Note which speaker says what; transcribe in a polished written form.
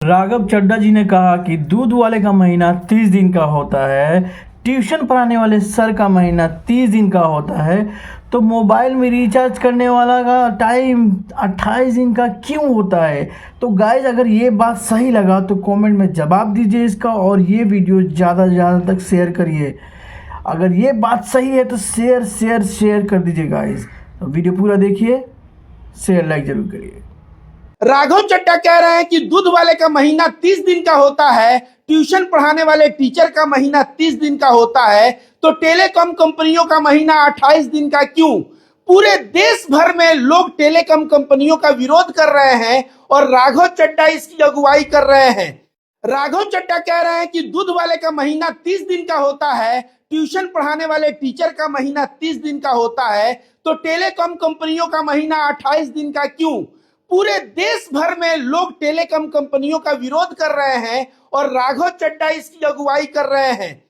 Speaker 1: राघव चड्ढा जी ने कहा कि दूध वाले का महीना 30 दिन का होता है, ट्यूशन पढ़ाने वाले सर का महीना 30 दिन का होता है, तो मोबाइल में रिचार्ज करने वाला का टाइम 28 दिन का क्यों होता है। तो गाइज अगर ये बात सही लगा तो कमेंट में जवाब दीजिए इसका, और ये वीडियो ज़्यादा से ज़्यादा तक शेयर करिए। अगर ये बात सही है तो शेयर कर दीजिए गाइज। तो वीडियो पूरा देखिए, शेयर लाइक जरूर करिए।
Speaker 2: राघव चड्ढा कह रहे हैं कि दूध वाले का महीना 30 दिन का होता है, ट्यूशन पढ़ाने वाले टीचर का महीना 30 दिन का होता है, तो टेलीकॉम कंपनियों का महीना 28 दिन का क्यों। पूरे देश भर में लोग टेलीकॉम कंपनियों का विरोध कर रहे हैं और राघव चड्ढा इसकी अगुवाई कर रहे हैं। राघव चड्ढा कह रहे हैं कि दूध वाले का महीना 30 दिन का होता है, ट्यूशन पढ़ाने वाले टीचर का महीना 30 दिन का होता है, तो टेलीकॉम कंपनियों का महीना 28 दिन का क्यों। पूरे देश भर में लोग टेलीकॉम कंपनियों का विरोध कर रहे हैं और राघव चड्ढा इसकी अगुवाई कर रहे हैं।